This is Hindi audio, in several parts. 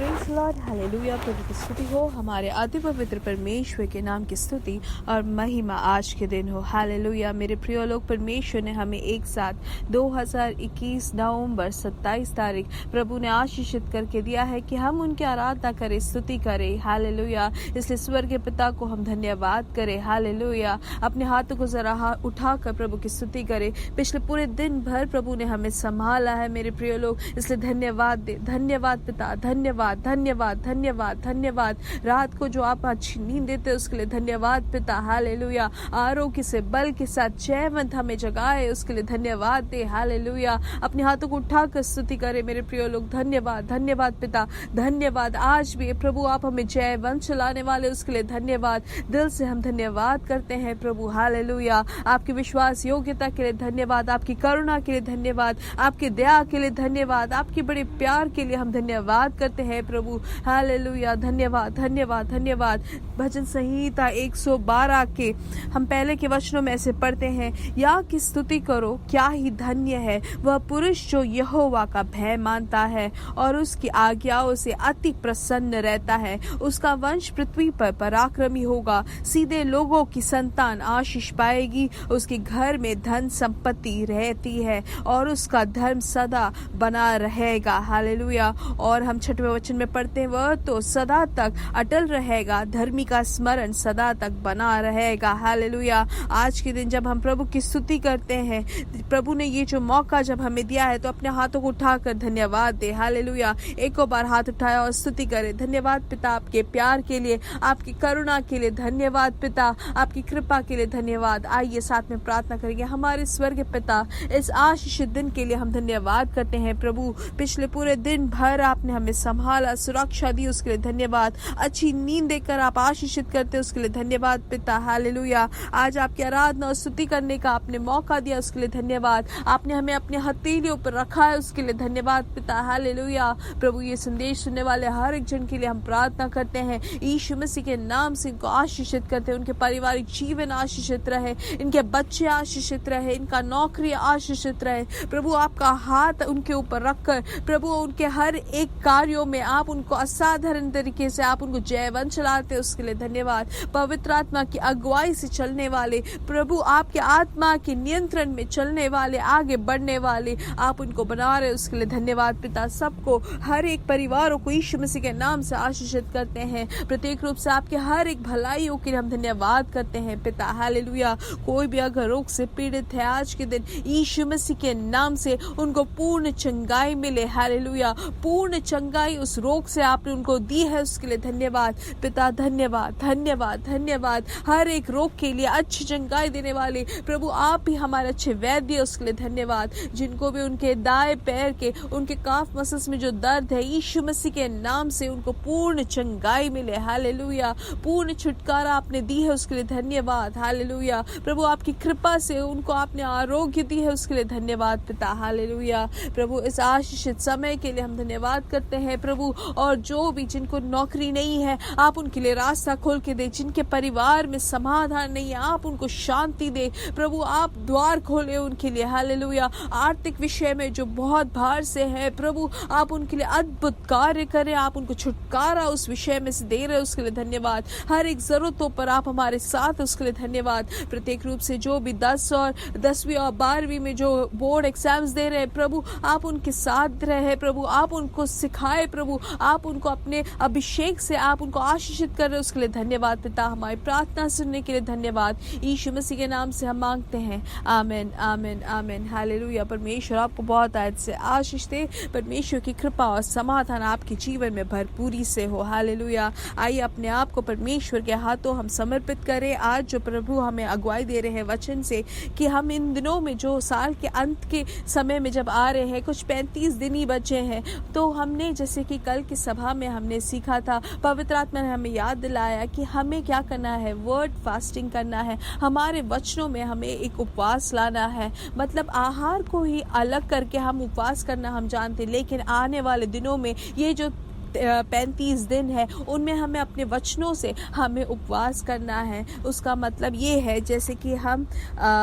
Praise Lord, hallelujah. प्रभु की स्तुति हो, हमारे अति पवित्र परमेश्वर के नाम की स्तुति और महिमा आज के दिन हो। हालेलुया। मेरे प्रिय लोग, परमेश्वर ने हमें एक साथ 2021 नवंबर 27 तारीख प्रभु ने आशीषित करके दिया है कि हम उनकी आराधना करें, स्तुति करें। हालेलुया। इसलिए स्वर्ग के पिता को हम धन्यवाद करें। हालेलुया। अपने हाथों को जरा उठाकर प्रभु की स्तुति करें। पिछले पूरे दिन भर प्रभु ने हमें संभाला है मेरे प्रिय लोग, इसलिए धन्यवाद दे। धन्यवाद पिता, धन्यवाद धन्यवाद धन्यवाद धन्यवाद। रात को जो आप अच्छी नींद देते हैं उसके लिए धन्यवाद पिता। हालेलुया। आरोग्य से बल के साथ जयवंत हमें जगाए उसके लिए धन्यवाद दे। हालेलुया। अपने हाथों को उठाकर स्तुति करें मेरे प्रिय लोग। धन्यवाद धन्यवाद पिता, धन्यवाद। आज भी प्रभु आप हमें जयवंत चलाने वाले उसके लिए धन्यवाद। दिल से हम धन्यवाद करते हैं प्रभु। हालेलुया। आपकी विश्वास योग्यता के लिए धन्यवाद, आपकी करुणा के लिए धन्यवाद, आपकी दया के लिए धन्यवाद, आपके बड़े प्यार के लिए हम धन्यवाद करते हैं प्रभु। हालेलुया। धन्यवाद धन्यवाद धन्यवाद। भजन संहिता 112 के हम पहले के वचनों में ऐसे पढ़ते हैं, या की स्तुति करो, क्या ही धन्य है वह पुरुष जो यहोवा का भय मानता है और उसकी आज्ञाओं से अति प्रसन्न रहता है। उसका वंश पृथ्वी पर पराक्रमी होगा, सीधे लोगों की संतान आशीष पाएगी। उसके घर में धन संपत्ति रहती है और उसका धर्म सदा बना रहेगा। हालेलुया। और हम 6वें वचन में पढ़ते हैं, वह तो सदा तक अटल रहेगा, धर्मी का स्मरण सदा तक बना रहेगा। हालेलुया। आज के दिन जब हम प्रभु की स्तुति करते हैं, प्रभु ने ये जो मौका जब हमें दिया है, तो अपने हाथों को उठाकर धन्यवाद दे। हालेलुया। एक बार हाथ उठाया और स्तुति करें। धन्यवाद पिता आपके प्यार के लिए, आपकी करुणा के लिए धन्यवाद पिता, आपकी कृपा के लिए धन्यवाद। आइए साथ में प्रार्थना करेंगे। हमारे स्वर्ग पिता, इस आशीषित दिन के लिए हम धन्यवाद करते हैं प्रभु। पिछले पूरे दिन भर आपने हमें संभाला, सुरक्षा दी, उसके लिए धन्यवाद। अच्छी नींद देकर आप आशीषित करते उसके लिए धन्यवाद पिता। हालेलुया। आज आपकी आराधना और स्तुति करने का आपने मौका दिया उसके लिए धन्यवाद। आपने हमें अपने हथेलियों पर रखा है उसके लिए धन्यवाद पिता। हालेलुया। प्रभु ये संदेश सुनने वाले हर एक जन के लिए हम प्रार्थना करते हैं, यीशु मसीह के नाम से इनको आशीषित करते हैं। उनके पारिवारिक जीवन आशीषित रहे, इनके बच्चे आशीषित रहे, इनका नौकरी आशीषित रहे। प्रभु आपका हाथ उनके ऊपर रखकर प्रभु उनके हर एक कार्यों में आप उनको असाधारण तरीके से आप उनको जयवंत चलाते उसके लिए धन्यवाद। पवित्र आत्मा की अगुवाई से चलने वाले प्रभु, आपके आत्मा के नियंत्रण में चलने वाले, आगे बढ़ने वाले आप उनको बना रहे उसके लिए धन्यवाद पिता। सबको, हर एक परिवारों को यीशु मसीह के नाम से आशीषित करते हैं। प्रत्येक रूप से आपके हर एक भलाइयों के लिए हम धन्यवाद करते हैं पिता। हालेलुया। कोई भी अगर रोग से पीड़ित है, आज के दिन यीशु मसीह के नाम से उनको पूर्ण चंगाई मिले। हालेलुया। पूर्ण चंगाई उस रोग से आपने उनको दी है उसके लिए धन्यवाद पिता। धन्यवाद धन्यवाद धन्यवाद। हर एक रोग के लिए अच्छी चंगाई देने वाले प्रभु आप ही हमारे अच्छे वैद्य उसके लिए धन्यवाद। जिनको भी उनके दाएं पैर के, उनके काफ मसल्स में जो दर्द है, यीशु मसीह के नाम से उनको पूर्ण चंगाई मिले। हालेलुया। पूर्ण छुटकारा आपने दी है उसके लिए धन्यवाद। हालेलुया। प्रभु आपकी कृपा से उनको आपने आरोग्य दी है उसके लिए धन्यवाद पिता। हालेलुया। प्रभु इस आशीषित समय के लिए हम धन्यवाद करते हैं प्रभु। और जो भी जिनको नौकरी नहीं है, आप उनके लिए रास्ता खोल के दे। जिनके परिवार में समाधान नहीं है, आप उनको शांति दे प्रभु। आप द्वार खोले उनके लिए। हालेलुया। आर्थिक विषय में जो बहुत भार से है प्रभु, आप उनके लिए अद्भुत कार्य करें। आप उनको छुटकारा उस विषय में से दे रहे उसके लिए धन्यवाद। हर एक जरूरतों पर आप हमारे साथ उसके लिए धन्यवाद। प्रत्येक रूप से जो भी 10 और 10वीं और 12वीं में जो बोर्ड एग्जाम्स दे रहे हैं प्रभु, आप उनके साथ रहे प्रभु। आप उनको सिखाए प्रभु। आप उनको अपने अभिषेक से आप उनको आशीषित कर रहे उसके लिए धन्यवाद पिता। हमारी प्रार्थना सुनने के लिए धन्यवाद। यीशु मसीह के नाम से हम मांगते हैं, आमीन आमीन आमीन। हालेलुया। परमेश्वर आपको बहुत आयत से आशीष दे। परमेश्वर की कृपा और समाधान आपके जीवन में भरपूरी से हो। हालेलुया। आइए अपने आप को परमेश्वर के हाथों हम समर्पित करें। आज जो प्रभु हमें अगुवाई दे रहे हैं वचन से, कि हम इन दिनों में जो साल के अंत के समय में जब आ रहे हैं, कुछ 35 दिन ही बचे हैं, तो हमने जैसे कि कल की सभा में हमने सीखा था, पवित्र आत्मा ने हमें याद दिलाया कि हमें क्या करना है, वर्ड फास्टिंग करना है। हमारे वचनों में हमें एक उपवास लाना है, मतलब आहार को ही अलग करके हम उपवास करना हम जानते, लेकिन आने वाले दिनों में ये जो 35 दिन है, उनमें हमें अपने वचनों से हमें उपवास करना है। उसका मतलब ये है, जैसे कि हम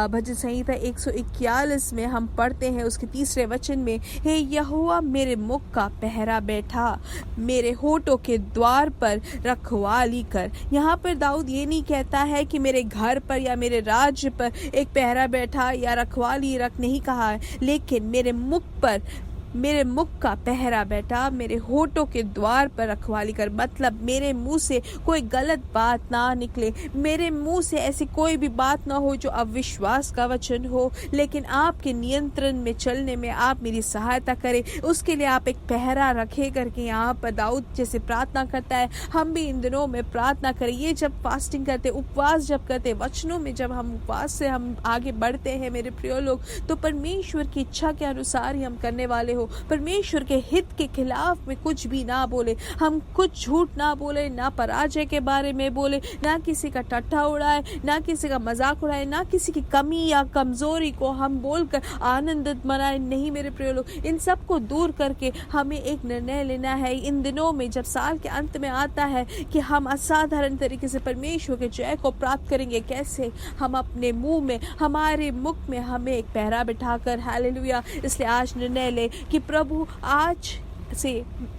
भजन संहिता 141 में हम पढ़ते हैं उसके 3 वचन में, हे यहोवा मेरे मुख का पहरा बैठा, मेरे होठों के द्वार पर रखवाली कर। यहाँ पर दाऊद ये नहीं कहता है कि मेरे घर पर या मेरे राज्य पर एक पहरा बैठा या रखवाली रख, नहीं कहा है, लेकिन मेरे मुख का पहरा बैठा, मेरे होठों के द्वार पर रखवाली कर। मतलब मेरे मुंह से कोई गलत बात ना निकले, मेरे मुंह से ऐसी कोई भी बात ना हो जो अविश्वास का वचन हो, लेकिन आपके नियंत्रण में चलने में आप मेरी सहायता करें। उसके लिए आप एक पहरा रखे करके यहाँ पर दाऊद जैसे प्रार्थना करता है, हम भी इन दिनों में प्रार्थना करें। ये जब फास्टिंग करते, उपवास जब करते, वचनों में जब हम उपवास से हम आगे बढ़ते हैं मेरे प्रिय लोग, तो परमेश्वर की इच्छा के अनुसार ही हम करने वाले। परमेश्वर के हित के खिलाफ में कुछ भी ना बोले, हम कुछ झूठ ना बोले, ना पराजय के बारे में बोले, ना किसी का टट्टा उड़ाए, ना किसी का मजाक उड़ाए, ना किसी की कमी या कमजोरी को हम बोलकर आनंदित मनाए। नहीं मेरे प्रिय लोग, इन सब को दूर करके हमें एक निर्णय लेना है इन दिनों में, जब साल के अंत में आता है, कि हम असाधारण तरीके से परमेश्वर के जय को प्राप्त करेंगे। कैसे? हम अपने मुंह में, हमारे मुख में हमें एक पहरा बिठाकर। हालेलुया। इसलिए आज निर्णय ले कि प्रभु आज से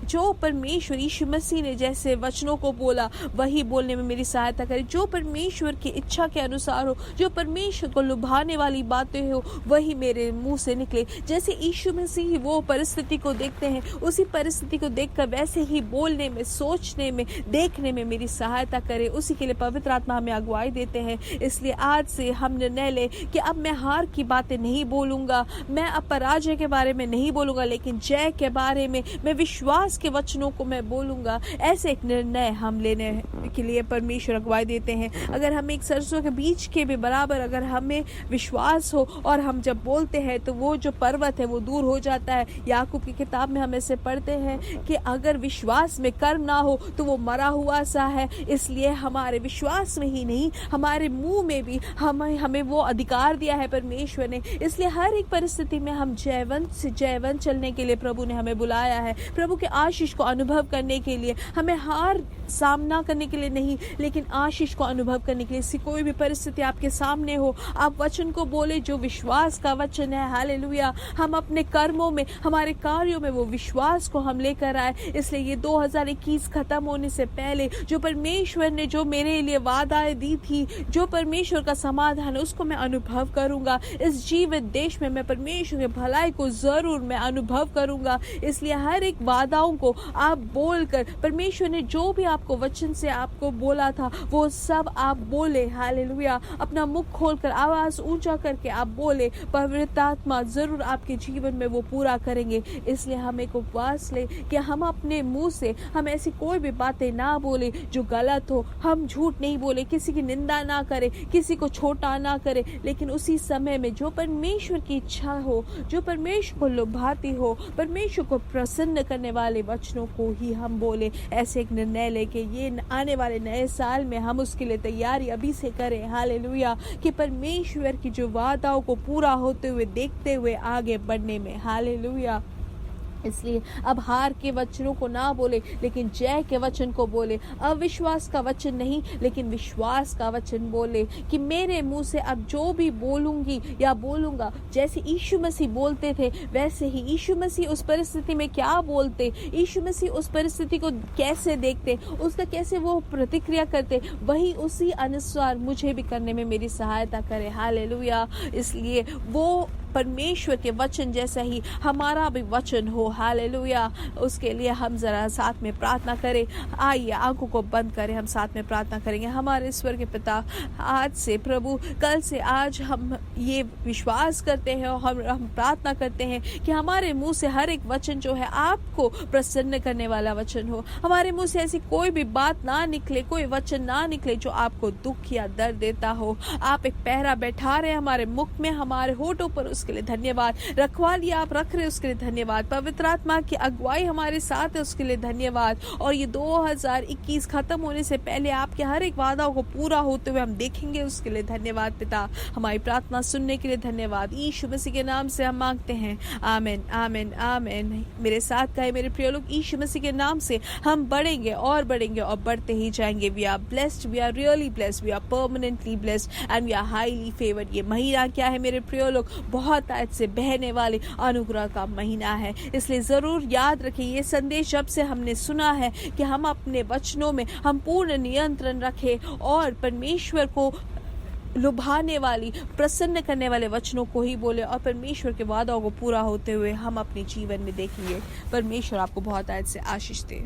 जो परमेश्वर यीशु मसीह ने जैसे वचनों को बोला वही बोलने में मेरी सहायता करे। जो परमेश्वर की इच्छा के अनुसार हो, जो परमेश्वर को लुभाने वाली बातें हो, वही मेरे मुंह से निकले। जैसे यीशु मसीह वो परिस्थिति को देखते हैं, उसी परिस्थिति को देखकर वैसे ही बोलने में, सोचने में, देखने में मेरी सहायता करे। उसी के लिए पवित्र आत्मा हमें अगुवाई देते हैं। इसलिए आज से हम निर्णय ले कि अब मैं हार की बातें नहीं बोलूंगा, मैं अब पराजय के बारे में नहीं बोलूंगा, लेकिन जय के बारे में, मैं विश्वास के वचनों को मैं बोलूंगा। ऐसे एक निर्णय हम लेने के लिए परमेश्वर अगुवाई देते हैं। अगर हमें एक सरसों के बीज के भी बराबर अगर हमें विश्वास हो और हम जब बोलते हैं तो वो जो पर्वत है वो दूर हो जाता है। याकूब की किताब में हम ऐसे पढ़ते हैं कि अगर विश्वास में कर्म ना हो तो वो मरा हुआ सा है। इसलिए हमारे विश्वास में ही नहीं, हमारे मुंह में भी हमें वो अधिकार दिया है परमेश्वर ने। इसलिए हर एक परिस्थिति में हम जयवंत से जयवंत चलने के लिए प्रभु ने हमें बुलाया है। प्रभु के आशीष को अनुभव करने के लिए, हमें हार सामना करने के लिए नहीं, लेकिन आशीष को अनुभव करने के लिए। कोई भी परिस्थिति आपके सामने हो, आप वचन को बोले जो विश्वास का वचन है। हालेलुया। हम अपने कर्मों में, हमारे कार्यों में वो विश्वास को हम लेकर आए। इसलिए ये 2021 खत्म होने से पहले जो परमेश्वर ने जो मेरे लिए वादाएं दी थी, जो परमेश्वर का समाधान है, उसको मैं अनुभव करूंगा। इस जीवित देश में मैं परमेश्वर की भलाई को जरूर मैं अनुभव करूंगा। इसलिए हर एक वादाओं को आप बोलकर, परमेश्वर ने जो भी आपको वचन से आपको बोला था वो सब आप बोले। हालेलुया। अपना मुख खोलकर, आवाज ऊंचा करके आप बोले। पवित्र आत्मा जरूर आपके जीवन में वो पूरा करेंगे। इसलिए हम एक उपवास ले कि हम अपने मुंह से हम ऐसी कोई भी बातें ना बोले जो गलत हो। हम झूठ नहीं बोले, किसी की निंदा ना करे, किसी को छोटा ना करे, लेकिन उसी समय में जो परमेश्वर की इच्छा हो, जो परमेश्वर को लुभाती हो, परमेश्वर को प्रसन्न करने वाले वचनों को ही हम बोले। ऐसे एक निर्णय लेके ये आने वाले नए साल में हम उसके लिए तैयारी अभी से करें। हालेलुया। कि परमेश्वर की जो वादाओं को पूरा होते हुए देखते हुए आगे बढ़ने में। हालेलुया। इसलिए अब हार के वचनों को ना बोले, लेकिन जय के वचन को बोले। अविश्वास का वचन नहीं, लेकिन विश्वास का वचन बोले। कि मेरे मुंह से अब जो भी बोलूंगी या बोलूंगा, जैसे यीशु मसीह बोलते थे वैसे ही। यीशु मसीह उस परिस्थिति में क्या बोलते, यीशु मसीह उस परिस्थिति को कैसे देखते, उसका कैसे वो प्रतिक्रिया करते, वही उसी अनुसार मुझे भी करने में मेरी सहायता करे। हालेलुया। इसलिए वो परमेश्वर के वचन जैसा ही हमारा भी वचन हो। हालेलुया। उसके लिए हम जरा साथ में प्रार्थना करें। आइए आंखों को बंद करें, हम साथ में प्रार्थना करेंगे। हमारे स्वर्ग के पिता, आज से प्रभु, कल से आज हम ये विश्वास करते हैं और हम प्रार्थना करते हैं कि हमारे मुंह से हर एक वचन जो है आपको प्रसन्न करने वाला वचन हो। हमारे मुंह से ऐसी कोई भी बात ना निकले, कोई वचन ना निकले जो आपको दुख या दर्द देता हो। आप एक पहरा बैठा रहे हमारे मुख में, हमारे होठों पर उसके लिए धन्यवाद। रखवाली आप रख रहे हो उसके लिए धन्यवाद। पवित्र आत्मा की अगुवाई हमारे साथ है उसके लिए धन्यवाद। और ये 2021 खत्म होने से पहले आपके हर एक वादाओं को पूरा होते हुए हम देखेंगे, उसके लिए धन्यवाद पिता। हमारी प्रार्थना सुनने के लिए धन्यवाद। यीशु मसीह के नाम से हम मांगते हैं, आमीन आमीन आमीन। मेरे साथ कहे मेरे प्रिय लोग, यीशु मसीह के नाम से हम बढ़ेंगे और बढ़ते ही जाएंगे। We are blessed, we are really blessed, we are permanently blessed and we are highly favoured. ये महीना क्या है मेरे प्रिय लोग? बहुत आज से बहने वाले अनुग्रह का महीना है। इसलिए जरूर याद रखिए, ये संदेश जब से हमने सुना है कि हम अपने वचनों में हम पूर्ण नियंत्रण रखें और परमेश्वर को लुभाने वाली, प्रसन्न करने वाले वचनों को ही बोले और परमेश्वर के वादाओं को पूरा होते हुए हम अपने जीवन में देखेंगे। परमेश्वर आपको बहुत आज से आशीष दे।